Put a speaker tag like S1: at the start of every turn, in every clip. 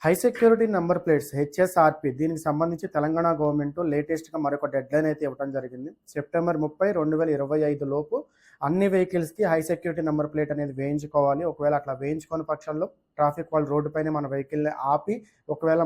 S1: High security number plates HSRP దీనికి సంబంధించి Telangana government లేటెస్ట్గా మరొక డెడ్లైన్ అయితే ఇవ్వడం జరిగింది. సెప్టెంబర్ 30, 2025 లోపు అన్ని వెహికల్స్కి హై సెక్యూరిటీ నంబర్ ప్లేట్ అనేది వేయించుకోవాలి. ఒకవేళ అట్లా వేయించుకోని పక్షంలో ట్రాఫిక్ వాళ్ళు రోడ్డు పైన మన వెహికల్ని ఆపి ఒకవేళ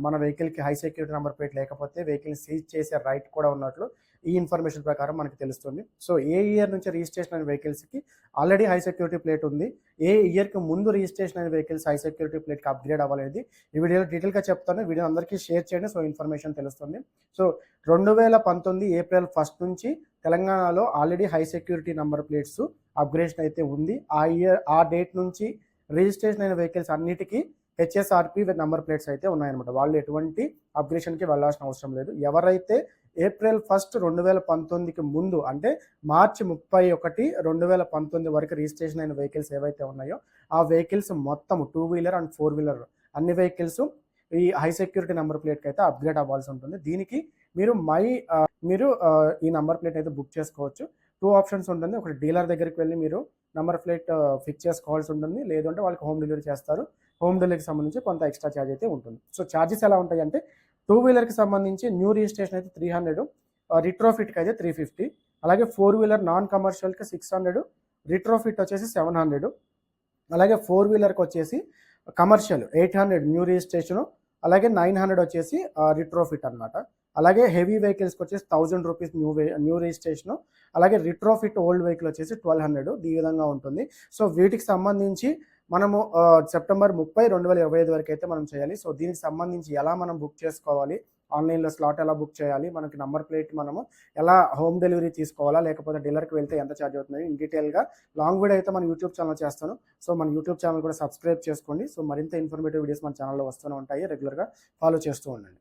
S1: మన వెహికల్కి హై సెక్యూరిటీ నంబర్ ప్లేట్ లేకపోతే వెహికల్ని సీజ్ చేసే రైట్ కూడా ఉన్నట్లు ఈ ఇన్ఫర్మేషన్ ప్రకారం మనకి తెలుస్తుంది. సో ఏ ఇయర్ నుంచి రిజిస్ట్రేషన్ అయిన వెహికల్స్కి ఆల్రెడీ హై సెక్యూరిటీ ప్లేట్ ఉంది, ఏ ఇయర్కి ముందు రిజిస్ట్రేషన్ అయిన వెహికల్స్ హై సెక్యూరిటీ ప్లేట్కి అప్గ్రేడ్ అవ్వలేదు, ఈ వీడియోలో డీటెయిల్గా చెప్తాను. వీడియో అందరికీ షేర్ చేయండి, సో ఇన్ఫర్మేషన్ తెలుస్తుంది. సో 2019 ఏప్రిల్ 1 నుంచి తెలంగాణలో already high security number plates upgradation అయితే ఉంది. ఆ డేట్ నుంచి రిజిస్ట్రేషన్ అయిన వెహికల్స్ అన్నిటికీ హెచ్ఎస్ఆర్పి నంబర్ ప్లేట్స్ అయితే ఉన్నాయన్నమాట. వాళ్ళు ఎటువంటి అప్గ్రేషన్కి వెళ్ళాల్సిన అవసరం లేదు. ఎవరైతే ఏప్రిల్ 1, 2019కి ముందు అంటే మార్చి 31, 2019 వరకు రిజిస్ట్రేషన్ అయిన వెహికల్స్ ఏవైతే ఉన్నాయో ఆ వెహికల్స్ మొత్తం 2 వీలర్ అండ్ 4 వీలర్ అన్ని వెహికల్స్ ఈ హై సెక్యూరిటీ నెంబర్ ప్లేట్కి అయితే అప్గ్రేడ్ అవ్వాల్సి ఉంటుంది. దీనికి మీరు ఈ నెంబర్ ప్లేట్ అయితే బుక్ చేసుకోవచ్చు. 2 ఆప్షన్స్ ఉంటుంది. ఒకటి డీలర్ దగ్గరికి వెళ్ళి మీరు నెంబర్ ప్లేట్ ఫిక్స్ చేసుకోవాల్సి ఉంటుంది, లేదంటే వాళ్ళకి హోమ్ డెలివరీ చేస్తారు. హోమ్ డెలివరీకి సంబంధించి కొంత ఎక్స్ట్రా ఛార్జ్ అయితే ఉంటుంది. సో ఛార్జెస్ ఎలా ఉంటాయి అంటే 2 వీలర్కి సంబంధించి న్యూ రిజిస్ట్రేషన్ అయితే 300, రిట్రోఫిట్కి అయితే 350, అలాగే 4 వీలర్ నాన్ కమర్షియల్కి 600, రిట్రోఫిట్ వచ్చేసి 700, అలాగే 4 వీలర్కి వచ్చేసి కమర్షియల్ 800 న్యూ రిజిస్ట్రేషను, అలాగే 900 వచ్చేసి రిట్రోఫిట్ అనమాట. అలాగే హెవీ వెహికల్స్కి వచ్చేసి 1000 రూపీస్ న్యూ రిజిస్ట్రేషను, అలాగే రిట్రోఫిట్ ఓల్డ్ వెహికల్ వచ్చేసి 1200. ఈ విధంగా ఉంటుంది. సో వీటికి సంబంధించి మనము సెప్టెంబర్ 30, 2025 వరకు అయితే మనం చేయాలి. సో దీనికి సంబంధించి ఎలా మనం బుక్ చేసుకోవాలి, ఆన్లైన్లో స్లాట్ ఎలా బుక్ చేయాలి, మనకి నంబర్ ప్లేట్ మనము ఎలా హోమ్ డెలివరీ తీసుకోవాలా, లేకపోతే డీలర్కి వెళ్తే ఎంత ఛార్జ్ అవుతుంది ఇన్ డీటెయిల్గా లాంగ్ వీడియో అయితే మన యూట్యూబ్ ఛానల్ చేస్తాను. సో మన యూట్యూబ్ ఛానల్ కూడా సబ్స్క్రైబ్ చేసుకోండి. సో మరింత ఇన్ఫర్మేటివ్ వీడియోస్ మన ఛానల్లో వస్తూనే ఉంటాయి, రెగ్యులర్గా ఫాలో చేస్తూ ఉండండి.